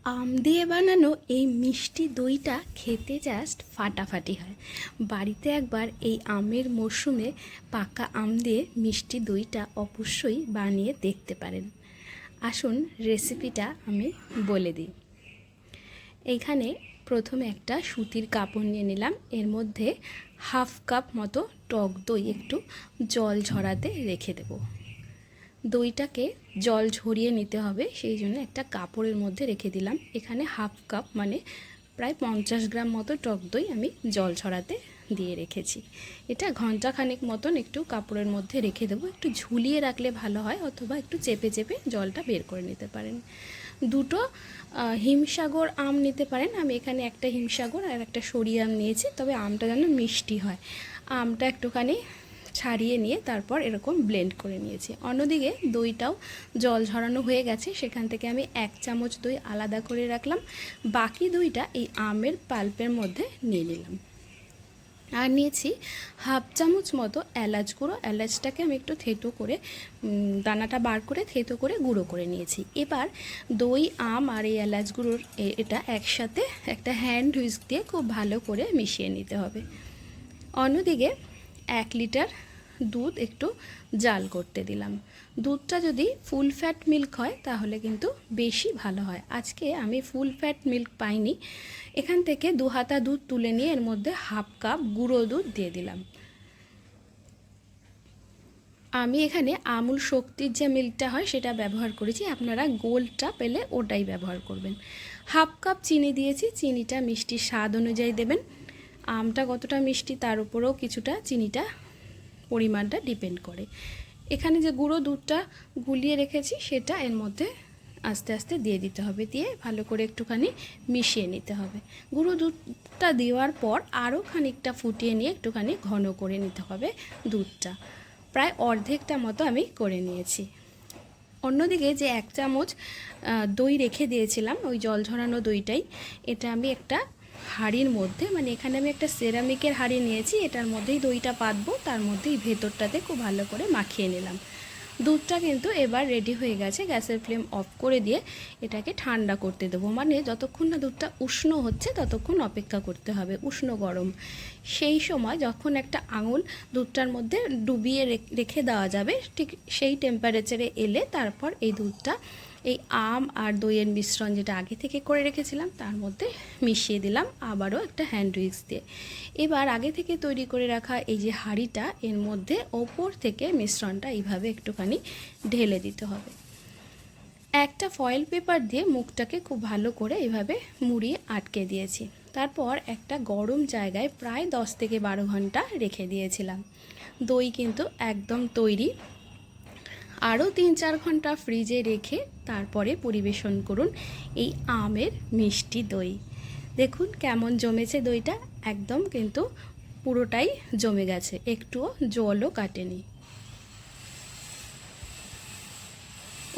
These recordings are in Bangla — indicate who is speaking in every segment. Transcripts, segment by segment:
Speaker 1: আম দিয়ে বানানো এই মিষ্টি দইটা খেতে জাস্ট ফাটাফাটি হয়। বাড়িতে একবার এই আমের মরশুমে পাকা আম দিয়ে মিষ্টি দইটা অবশ্যই বানিয়ে দেখতে পারেন। আসুন রেসিপিটা আমি বলে দিই। এইখানে প্রথমে একটা সুতির কাপড় নিয়ে নিলাম, এর মধ্যে হাফ কাপ মতো টক দই একটু জল ঝরাতে রেখে দেব। দইটাকে জল ঝরিয়ে নিতে হবে, সেই জন্য একটা কাপড়ের মধ্যে রেখে দিলাম। এখানে হাফ কাপ মানে প্রায় 50 গ্রাম মতো টক দই আমি জল ঝরাতে দিয়ে রেখেছি। এটা ঘন্টাখানেক মতন একটু কাপড়ের মধ্যে রেখে দেবো। একটু ঝুলিয়ে রাখলে ভালো হয়, অথবা একটু চেপে চেপে জলটা বের করে নিতে পারেন। দুটো হিমসাগর আম নিতে পারেন। আমি এখানে একটা হিমসাগর আর একটা সরি আম নিয়েছি, তবে আমটা যেন মিষ্টি হয়। আমটা একটুখানি ছাড়িয়ে নিয়ে তারপর এরকম ব্লেন্ড করে নিয়েছি। অন্যদিকে দইটাও জল ঝরানো হয়ে গেছে, সেখান থেকে আমি 1 চামচ দই আলাদা করে রাখলাম। বাকি দইটা এই আমের পাল্পের মধ্যে নিয়ে নিলাম। আর নিয়েছি হাফ চামচ মতো এলাচ গুঁড়ো। এলাচটাকে আমি একটু থেতো করে দানাটা বার করে থেতো করে গুঁড়ো করে নিয়েছি। এবার দই, আম আর এই এলাচ গুঁড়োর এটা একসাথে একটা হ্যান্ড হুইস্ক দিয়ে খুব ভালো করে মিশিয়ে নিতে হবে। অন্যদিকে 1 লিটার দুধ একটু জাল করতে দিলাম। দুধটা যদি ফুল ফ্যাট মিল্ক হয় তাহলে কিন্তু বেশি ভালো হয়। আজকে আমি ফুল ফ্যাট মিল্ক পাইনি, এখান থেকে 2 হাতা দুধ তুলে নিয়ে এর মধ্যে হাফ কাপ গুঁড়ো দুধ দিয়ে দিলাম। আমি এখানে আমুল শক্তির যে মিল্কটা হয় সেটা ব্যবহার করেছি, আপনারা গোল্ডটা পেলে ওটাই ব্যবহার করবেন। হাফ কাপ চিনি দিয়েছি, চিনিটা মিষ্টির স্বাদ অনুযায়ী দেবেন। আমটা কতটা মিষ্টি তার উপরেও কিছুটা চিনিটা পরিমাণটা ডিপেন্ড করে। এখানে যে গুঁড়ো দুধটা গুলিয়ে রেখেছি সেটা এর মধ্যে আস্তে আস্তে দিয়ে দিতে হবে, দিয়ে ভালো করে একটুখানি মিশিয়ে নিতে হবে। গুঁড়ো দুধটা দেওয়ার পর আরও খানিকটা ফুটিয়ে নিয়ে একটুখানি ঘন করে নিতে হবে দুধটা। প্রায় অর্ধেকটা মতো আমি করে নিয়েছি। অন্যদিকে যে 1 চামচ দই রেখে দিয়েছিলাম, ওই জল ঝরানো দইটাই, এটা আমি একটা হাঁড়ির মধ্যে, মানে এখানে আমি একটা সেরামিকের হাঁড়ি নিয়েছি, এটার মধ্যেই দইটা পাতবো, তার মধ্যেই ভেতরটাতে খুব ভালো করে মাখিয়ে নিলাম। দুধটা কিন্তু এবার রেডি হয়ে গেছে। গ্যাসের ফ্লেম অফ করে দিয়ে এটাকে ঠান্ডা করতে দেবো, মানে যতক্ষণ না দুধটা উষ্ণ হচ্ছে ততক্ষণ অপেক্ষা করতে হবে, উষ্ণ গরম। সেই সময় যখন একটা আঙুল দুধটার মধ্যে ডুবিয়ে রেখে দেওয়া যাবে, ঠিক সেই টেম্পারেচারে এলে তারপর এই দুধটা এই আম আর দইয়ের মিশ্রণ যেটা আগে থেকে করে রেখেছিলাম তার মধ্যে মিশিয়ে দিলাম, আবারও একটা হ্যান্ড উইক্স দিয়ে। এবার আগে থেকে তৈরি করে রাখা এই যে হাঁড়িটা, এর মধ্যে ওপর থেকে মিশ্রণটা এইভাবে একটুখানি ঢেলে দিতে হবে। একটা ফয়েল পেপার দিয়ে মুখটাকে খুব ভালো করে এইভাবে মুড়িয়ে আটকে দিয়েছি। তারপর একটা গরম জায়গায় প্রায় 10 থেকে 12 ঘন্টা রেখে দিয়েছিলাম। দই কিন্তু একদম তৈরি। আরও 3-4 ঘন্টা ফ্রিজে রেখে তারপরে পরিবেশন করুন এই আমের মিষ্টি দই। দেখুন কেমন জমেছে দইটা, একদম কিন্তু পুরোটাই জমে গেছে, একটুও জলও কাটেনি।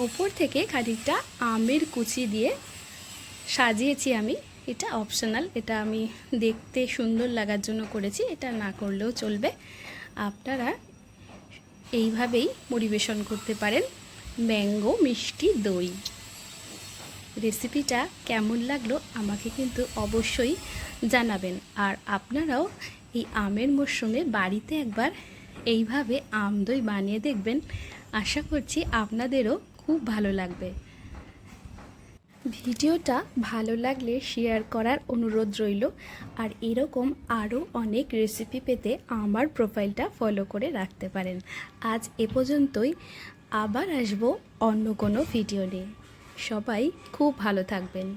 Speaker 1: ওপর থেকে খানিকটা আমের কুচি দিয়ে সাজিয়েছি আমি, এটা অপশনাল, এটা আমি দেখতে সুন্দর লাগার জন্য করেছি, এটা না করলেও চলবে। আপনারা এইভাবেই পরিবেশন করতে পারেন ম্যাঙ্গো মিষ্টি দই। রেসিপিটা কেমন লাগলো আমাকে কিন্তু অবশ্যই জানাবেন। আর আপনারাও এই আমের মরশুমে বাড়িতে একবার এইভাবে আম দই বানিয়ে দেখবেন, আশা করছি আপনাদেরও খুব ভালো লাগবে। ভিডিওটা ভালো লাগলে শেয়ার করার অনুরোধ রইল। আর এরকম আরও অনেক রেসিপি পেতে আমার প্রোফাইলটা ফলো করে রাখতে পারেন। আজ এ পর্যন্তই, আবার আসবো অন্য কোনো ভিডিও নিয়ে। সবাই খুব ভালো থাকবেন।